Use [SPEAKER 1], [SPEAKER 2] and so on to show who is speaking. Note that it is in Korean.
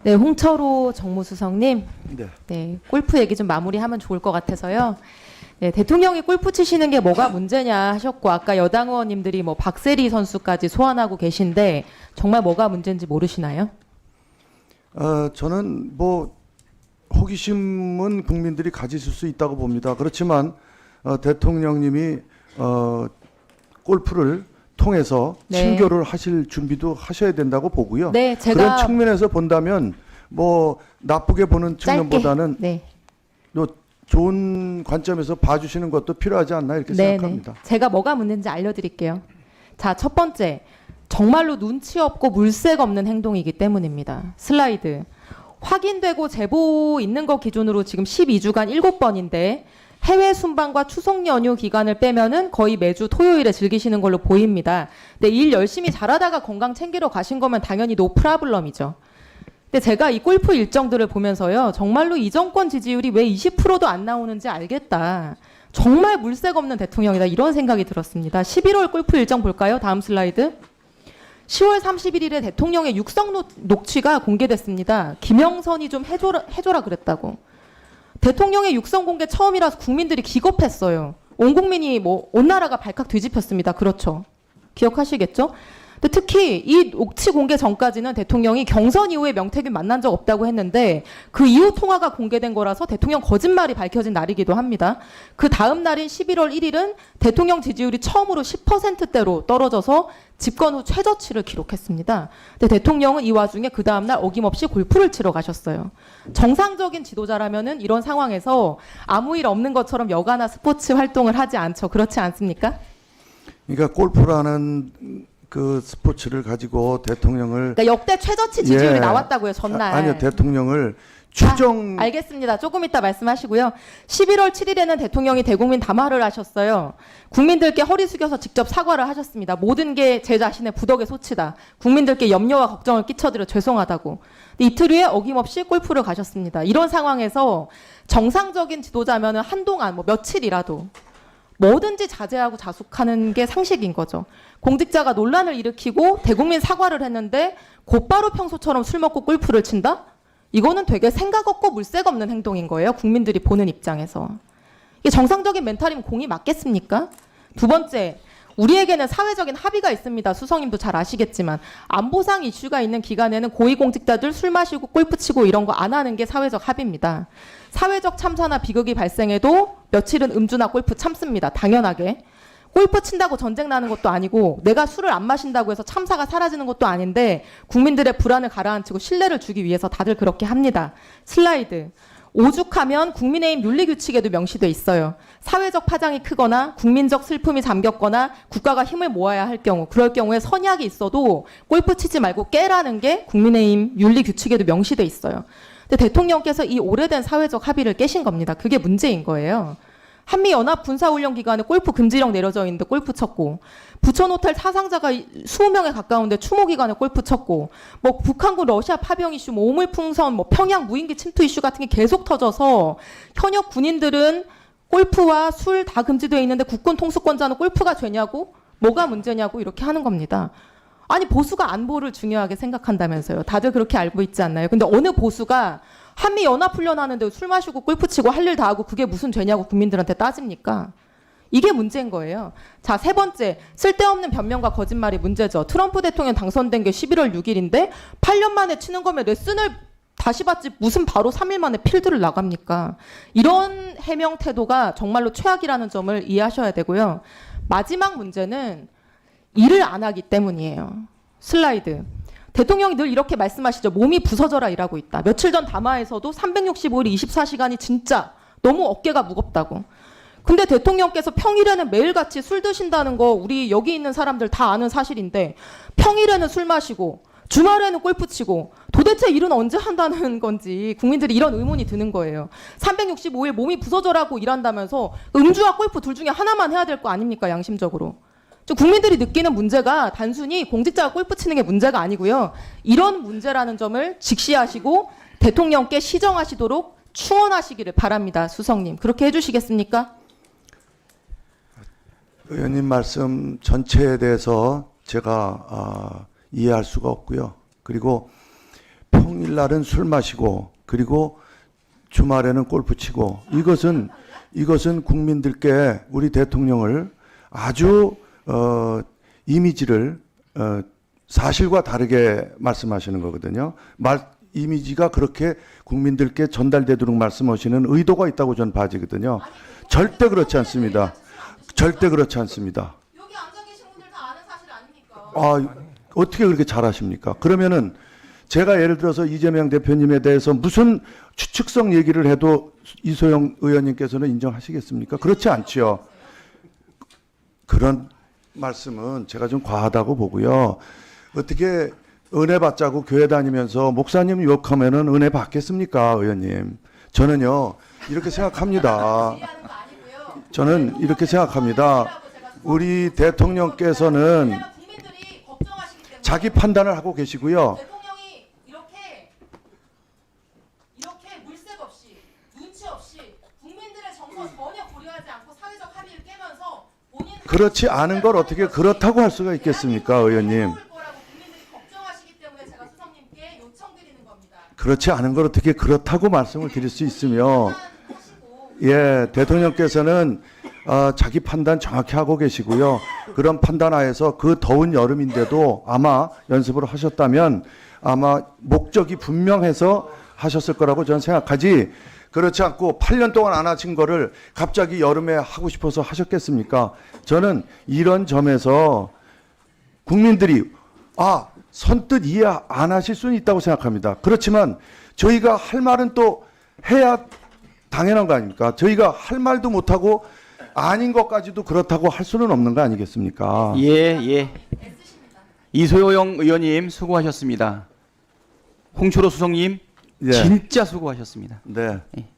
[SPEAKER 1] 네, 홍철호 정무수석님.
[SPEAKER 2] 네.
[SPEAKER 1] 네, 골프 얘기 좀 마무리하면 좋을 것 같아서요. 네, 대통령이 골프 치시는 게 뭐가 문제냐 하셨고, 아까 여당 의원님들이 뭐 박세리 선수까지 소환하고 계신데 정말 뭐가 문제인지 모르시나요?
[SPEAKER 2] 저는 뭐 호기심은 국민들이 가지실 수 있다고 봅니다. 그렇지만 대통령님이 골프를 통해서
[SPEAKER 1] 네.
[SPEAKER 2] 친교를 하실 준비도 하셔야 된다고 보고요.
[SPEAKER 1] 네, 제가
[SPEAKER 2] 그런 측면에서 본다면 뭐 나쁘게 보는
[SPEAKER 1] 짧게,
[SPEAKER 2] 측면보다는
[SPEAKER 1] 네.
[SPEAKER 2] 또 좋은 관점에서 봐주시는 것도 필요하지 않나 이렇게
[SPEAKER 1] 네,
[SPEAKER 2] 생각합니다.
[SPEAKER 1] 네. 제가 뭐가 문제인지 알려드릴게요. 자, 첫 번째, 정말로 눈치 없고 물색 없는 행동이기 때문입니다. 슬라이드. 확인되고 제보 있는 거 기준으로 지금 12주간 7번인데 해외 순방과 추석 연휴 기간을 빼면은 거의 매주 토요일에 즐기시는 걸로 보입니다. 근데 일 열심히 잘하다가 건강 챙기러 가신 거면 당연히 노 프라블럼이죠. 근데 제가 이 골프 일정들을 보면서요, 정말로 이 정권 지지율이 왜 20%도 안 나오는지 알겠다. 정말 물색 없는 대통령이다. 이런 생각이 들었습니다. 11월 골프 일정 볼까요? 다음 슬라이드. 10월 31일에 대통령의 육성 녹취가 공개됐습니다. 김영선이 좀 해줘라 그랬다고. 대통령의 육성 공개 처음이라서 국민들이 기겁했어요. 온 국민이 온 나라가 발칵 뒤집혔습니다. 그렇죠. 기억하시겠죠? 근데 특히 이 녹취 공개 전까지는 대통령이 경선 이후에 명태균 만난 적 없다고 했는데 그 이후 통화가 공개된 거라서 대통령 거짓말이 밝혀진 날이기도 합니다. 그 다음 날인 11월 1일은 대통령 지지율이 처음으로 10%대로 떨어져서 집권 후 최저치를 기록했습니다. 근데 대통령은 이 와중에 그 다음 날 어김없이 골프를 치러 가셨어요. 정상적인 지도자라면은 이런 상황에서 아무 일 없는 것처럼 여가나 스포츠 활동을 하지 않죠. 그렇지 않습니까?
[SPEAKER 2] 그러니까 골프라는 그 스포츠를 가지고 대통령을
[SPEAKER 1] 그러니까 역대 최저치 지지율이 나왔다고요, 전날.
[SPEAKER 2] 아니요, 대통령을 추정.
[SPEAKER 1] 알겠습니다. 조금 이따 말씀하시고요. 11월 7일에는 대통령이 대국민 담화를 하셨어요. 국민들께 허리 숙여서 직접 사과를 하셨습니다. 모든 게 제 자신의 부덕의 소치다. 국민들께 염려와 걱정을 끼쳐드려 죄송하다고. 이틀 후에 어김없이 골프를 가셨습니다. 이런 상황에서 정상적인 지도자면은 한동안 며칠이라도 뭐든지 자제하고 자숙하는 게 상식인 거죠. 공직자가 논란을 일으키고 대국민 사과를 했는데 곧바로 평소처럼 술 먹고 골프를 친다? 이거는 되게 생각 없고 물색 없는 행동인 거예요. 국민들이 보는 입장에서. 이게 정상적인 멘탈이면 공이 맞겠습니까? 두 번째, 우리에게는 사회적인 합의가 있습니다. 수석님도 잘 아시겠지만 안보상 이슈가 있는 기간에는 고위공직자들 술 마시고 골프 치고 이런 거 안 하는 게 사회적 합의입니다. 사회적 참사나 비극이 발생해도 며칠은 음주나 골프 참습니다. 당연하게. 골프 친다고 전쟁 나는 것도 아니고 내가 술을 안 마신다고 해서 참사가 사라지는 것도 아닌데 국민들의 불안을 가라앉히고 신뢰를 주기 위해서 다들 그렇게 합니다. 슬라이드. 오죽하면 국민의힘 윤리규칙에도 명시돼 있어요. 사회적 파장이 크거나 국민적 슬픔이 잠겼거나 국가가 힘을 모아야 할 경우, 그럴 경우에 선약이 있어도 골프 치지 말고 깨라는 게 국민의힘 윤리규칙에도 명시돼 있어요. 근데 대통령께서 이 오래된 사회적 합의를 깨신 겁니다. 그게 문제인 거예요. 한미연합 군사훈련 기간에 골프 금지령 내려져 있는데 골프 쳤고, 부천호텔 사상자가 20명에 가까운데 추모 기간에 골프 쳤고, 북한군 러시아 파병 이슈, 오물풍선, 평양 무인기 침투 이슈 같은 게 계속 터져서 현역 군인들은 골프와 술 다 금지되어 있는데 국군 통수권자는 골프가 죄냐고, 뭐가 문제냐고 이렇게 하는 겁니다. 아니 보수가 안보를 중요하게 생각한다면서요. 다들 그렇게 알고 있지 않나요? 근데 어느 보수가 한미 연합훈련 하는데 술 마시고 골프 치고 할 일 다 하고 그게 무슨 죄냐고 국민들한테 따집니까? 이게 문제인 거예요. 자, 세 번째, 쓸데없는 변명과 거짓말이 문제죠. 트럼프 대통령 당선된 게 11월 6일인데 8년 만에 치는 거면 레슨을 다시 받지 무슨 바로 3일 만에 필드를 나갑니까? 이런 해명 태도가 정말로 최악이라는 점을 이해하셔야 되고요. 마지막 문제는 일을 안 하기 때문이에요. 슬라이드. 대통령이 늘 이렇게 말씀하시죠. 몸이 부서져라 일하고 있다. 며칠 전 담화에서도 365일 24시간이 진짜 너무 어깨가 무겁다고. 근데 대통령께서 평일에는 매일같이 술 드신다는 거 우리 여기 있는 사람들 다 아는 사실인데 평일에는 술 마시고 주말에는 골프 치고 도대체 일은 언제 한다는 건지 국민들이 이런 의문이 드는 거예요. 365일 몸이 부서져라고 일한다면서 음주와 골프 둘 중에 하나만 해야 될 거 아닙니까? 양심적으로. 국민들이 느끼는 문제가 단순히 공직자가 골프 치는 게 문제가 아니고요. 이런 문제라는 점을 직시하시고 대통령께 시정하시도록 충원하시기를 바랍니다. 수석님. 그렇게 해주시겠습니까?
[SPEAKER 2] 의원님 말씀 전체에 대해서 제가 이해할 수가 없고요. 그리고 평일날은 술 마시고 그리고 주말에는 골프 치고 이것은 국민들께 우리 대통령을 아주 이미지를 사실과 다르게 말씀하시는 거거든요. 이미지가 그렇게 국민들께 전달되도록 말씀하시는 의도가 있다고 저는 봐지거든요. 절대 그렇지 않습니다. 절대 그렇지 않습니다.
[SPEAKER 1] 여기 앉아 계신 분들 다 아는 사실 아닙니까?
[SPEAKER 2] 어떻게 그렇게 잘하십니까? 그러면은 제가 예를 들어서 이재명 대표님에 대해서 무슨 추측성 얘기를 해도 이소영 의원님께서는 인정하시겠습니까? 그렇지 않지요. 그런 말씀은 제가 좀 과하다고 보고요. 어떻게 은혜 받자고 교회 다니면서 목사님 욕하면은 은혜 받겠습니까, 의원님? 저는요 이렇게 생각합니다. 저는 이렇게 생각합니다. 우리 대통령께서는 자기 판단을 하고 계시고요.
[SPEAKER 1] 대통령이 이렇게 물색 없이 눈치 없이 국민들의 정서 전혀 고려하지 않고 사회적 합의를 깨면서 본인
[SPEAKER 2] 그렇지 않은 걸 어떻게 그렇다고 할 수가 있겠습니까, 의원님?
[SPEAKER 1] 국민들이 걱정하시기 때문에 제가 수석님께 요청드리는 겁니다.
[SPEAKER 2] 그렇지 않은 걸 어떻게 그렇다고 말씀을 드릴 수 있으며, 예, 대통령께서는 자기 판단 정확히 하고 계시고요. 그런 판단 하에서 그 더운 여름인데도 아마 연습을 하셨다면 아마 목적이 분명해서 하셨을 거라고 저는 생각하지, 그렇지 않고 8년 동안 안 하신 거를 갑자기 여름에 하고 싶어서 하셨겠습니까? 저는 이런 점에서 국민들이 선뜻 이해 안 하실 수는 있다고 생각합니다. 그렇지만 저희가 할 말은 또 해야 당연한 거 아닙니까? 저희가 할 말도 못하고 아닌 것까지도 그렇다고 할 수는 없는 거 아니겠습니까?
[SPEAKER 3] 예. 이소영 의원님 수고하셨습니다. 홍철호 수석님
[SPEAKER 2] 예.
[SPEAKER 3] 진짜 수고하셨습니다.
[SPEAKER 2] 네.
[SPEAKER 3] 예.